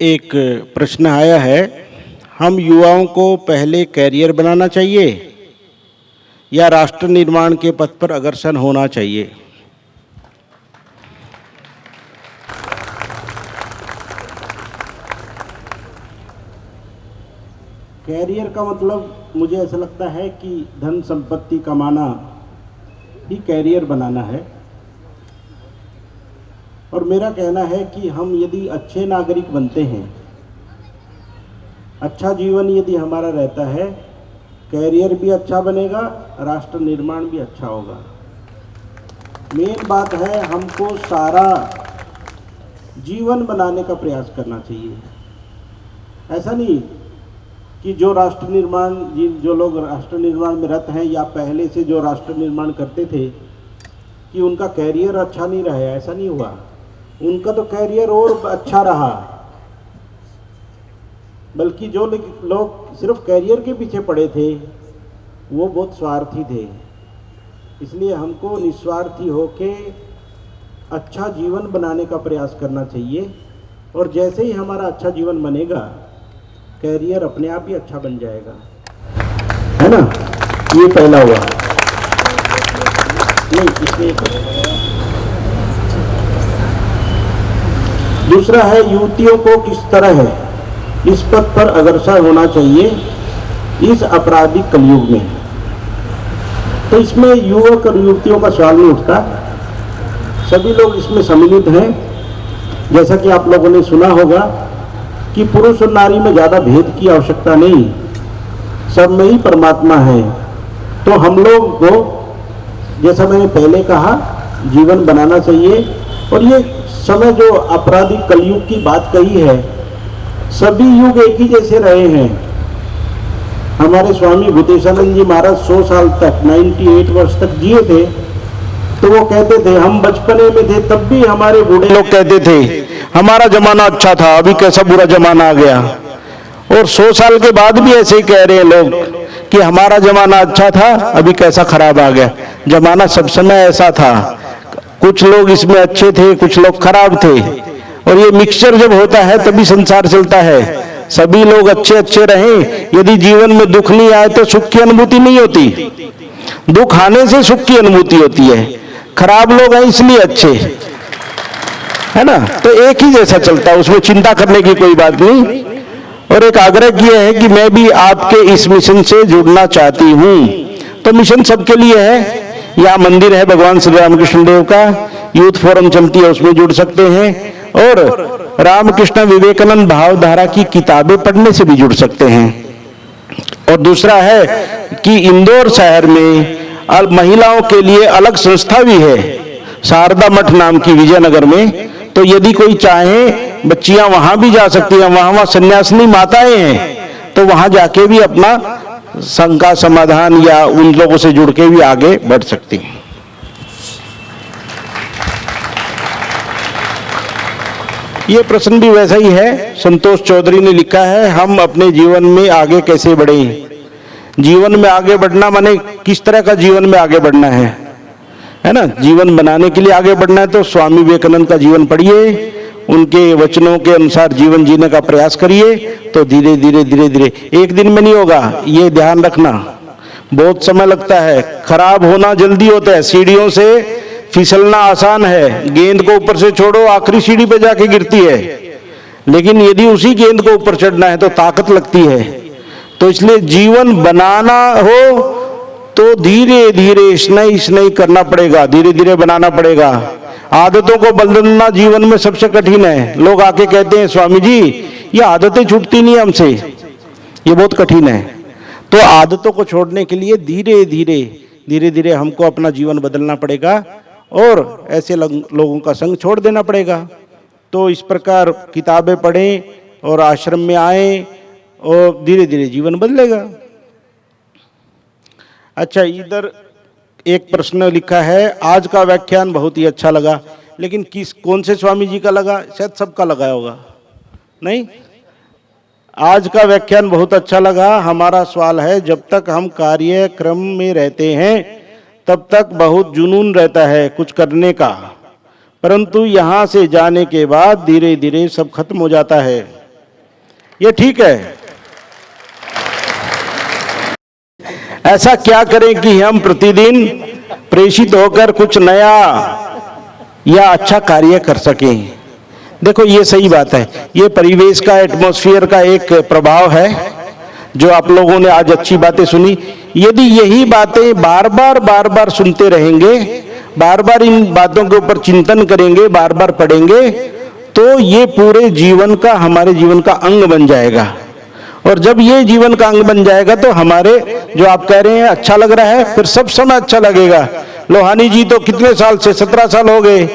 एक प्रश्न आया है, हम युवाओं को पहले कैरियर बनाना चाहिए या राष्ट्र निर्माण के पथ पर अग्रसर होना चाहिए? कैरियर का मतलब मुझे ऐसा लगता है कि धन संपत्ति कमाना ही कैरियर बनाना है। और मेरा कहना है कि हम यदि अच्छे नागरिक बनते हैं, अच्छा जीवन यदि हमारा रहता है, कैरियर भी अच्छा बनेगा, राष्ट्र निर्माण भी अच्छा होगा। मेन बात है हमको सारा जीवन बनाने का प्रयास करना चाहिए। ऐसा नहीं कि जो लोग राष्ट्र निर्माण में रत हैं या पहले से जो राष्ट्र निर्माण करते थे कि उनका कैरियर अच्छा नहीं रहा, ऐसा नहीं हुआ। उनका तो कैरियर और अच्छा रहा, बल्कि जो लोग सिर्फ कैरियर के पीछे पड़े थे वो बहुत स्वार्थी थे। इसलिए हमको निस्वार्थी होके अच्छा जीवन बनाने का प्रयास करना चाहिए। और जैसे ही हमारा अच्छा जीवन बनेगा, कैरियर अपने आप ही अच्छा बन जाएगा, है ना। ये पहला हुआ। नहीं, इसमें दूसरा है युवतियों को किस तरह है इस पथ पर अग्रसर होना चाहिए इस आपराधिक कलयुग में। तो इसमें युवक और युवतियों का सवाल नहीं उठता, सभी लोग इसमें सम्मिलित हैं। जैसा कि आप लोगों ने सुना होगा कि पुरुष और नारी में ज़्यादा भेद की आवश्यकता नहीं, सब में ही परमात्मा है। तो हम लोग को, जैसा मैंने पहले कहा, जीवन बनाना चाहिए। और ये समय जो आपराधिक कलयुग की बात कही है, सभी युग एक ही जैसे रहे हैं। हमारे स्वामी भूतेशानंद जी महाराज 100 साल तक, 98 वर्ष तक जिए थे। तो वो कहते थे, हम बचपने में थे तब भी हमारे बूढ़े लोग कहते थे हमारा जमाना अच्छा था, अभी कैसा बुरा जमाना आ गया। और 100 साल के बाद भी ऐसे ही कह रहे हैं लोग कि हमारा जमाना अच्छा था, अभी कैसा खराब आ गया। जमाना सब समय ऐसा था, कुछ लोग इसमें अच्छे थे, कुछ लोग खराब थे। और ये मिक्सचर जब होता है तभी संसार चलता है। सभी लोग अच्छे अच्छे रहें, यदि जीवन में दुख नहीं आए तो सुख की अनुभूति नहीं होती। दुख आने से सुख की अनुभूति होती है। खराब लोग हैं इसलिए अच्छे, है ना। तो एक ही जैसा चलता है, उसमें चिंता करने की कोई बात नहीं। और एक आग्रह किया है कि मैं भी आपके इस मिशन से जुड़ना चाहती हूँ। तो मिशन सबके लिए है। यहाँ मंदिर है भगवान श्री रामकृष्ण देव का, यूथ फोरम चलती है, उसमें जुड़ सकते हैं। और रामकृष्ण विवेकानंद भावधारा की किताबें पढ़ने से भी जुड़ सकते हैं। और दूसरा है कि इंदौर शहर में महिलाओं के लिए अलग संस्था भी है, शारदा मठ नाम की, विजयनगर में। तो यदि कोई चाहे, बच्चियां वहां भी जा सकती हैं। वहां सन्यासिनी माताएं हैं, तो वहां जाके भी अपना शंका समाधान या उन लोगों से जुड़ के भी आगे बढ़ सकती हैं। ये प्रश्न भी वैसा ही है। संतोष चौधरी ने लिखा है, हम अपने जीवन में आगे कैसे बढ़ें। जीवन में आगे बढ़ना माने किस तरह का जीवन में आगे बढ़ना है ना। जीवन बनाने के लिए आगे बढ़ना है तो स्वामी विवेकानंद का जीवन पढ़िए, उनके वचनों के अनुसार जीवन जीने का प्रयास करिए। तो धीरे धीरे धीरे धीरे, एक दिन में नहीं होगा, ये ध्यान रखना। बहुत समय लगता है, खराब होना जल्दी होता है। सीढ़ियों से फिसलना आसान है, गेंद को ऊपर से छोड़ो, आखिरी सीढ़ी पे जाके गिरती है। लेकिन यदि उसी गेंद को ऊपर चढ़ना है तो ताकत लगती है। तो इसलिए जीवन बनाना हो तो धीरे धीरे स्नाई स्नाई करना पड़ेगा, धीरे धीरे बनाना पड़ेगा। आदतों को बदलना जीवन में सबसे कठिन है। लोग आके कहते हैं, स्वामी जी ये आदतें छूटती नहीं हमसे, ये बहुत कठिन है। तो आदतों को छोड़ने के लिए धीरे धीरे हमको अपना जीवन बदलना पड़ेगा और ऐसे लोगों का संग छोड़ देना पड़ेगा। तो इस प्रकार किताबें पढ़ें और आश्रम में आएं और धीरे धीरे जीवन बदलेगा। अच्छा, इधर एक प्रश्न लिखा है, आज का व्याख्यान बहुत ही अच्छा लगा। लेकिन कौन से स्वामी जी का लगा? शायद सबका लगा होगा, नहीं? आज का व्याख्यान बहुत अच्छा लगा। हमारा सवाल है, जब तक हम कार्यक्रम में रहते हैं तब तक बहुत जुनून रहता है कुछ करने का, परंतु यहाँ से जाने के बाद धीरे धीरे सब खत्म हो जाता है। ये ठीक है? ऐसा क्या करें कि हम प्रतिदिन प्रेषित होकर कुछ नया या अच्छा कार्य कर सकें? देखो ये सही बात है, ये परिवेश का, एटमॉस्फेयर का एक प्रभाव है जो आप लोगों ने आज अच्छी बातें सुनी। यदि यही बातें बार बार सुनते रहेंगे, बार बार इन बातों के ऊपर चिंतन करेंगे, बार बार पढ़ेंगे, तो ये पूरे जीवन का, हमारे जीवन का अंग बन जाएगा। और जब ये जीवन का अंग बन जाएगा तो हमारे, जो आप कह रहे हैं अच्छा लग रहा है, फिर सब समय अच्छा लगेगा। लोहानी जी तो कितने साल से, 17 साल हो गए,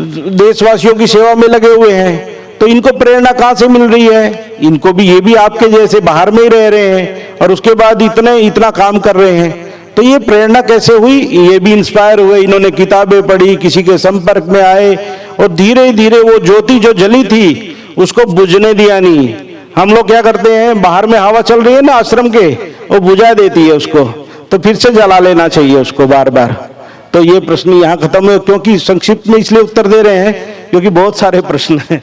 देशवासियों की सेवा में लगे हुए हैं, तो इनको प्रेरणा कहाँ से मिल रही है? इनको भी, ये भी आपके जैसे बाहर में ही रह रहे हैं और उसके बाद इतना काम कर रहे हैं, तो ये प्रेरणा कैसे हुई? ये भी इंस्पायर हुए, इन्होंने किताबें पढ़ी, किसी के संपर्क में आए और धीरे धीरे वो ज्योति जो जली थी उसको बुझने दिया नहीं। हम लोग क्या करते हैं, बाहर में हवा चल रही है ना आश्रम के, वो बुझा देती है उसको, तो फिर से जला लेना चाहिए उसको बार बार। तो ये प्रश्न यहाँ खत्म है, क्योंकि संक्षिप्त में इसलिए उत्तर दे रहे हैं क्योंकि बहुत सारे प्रश्न हैं।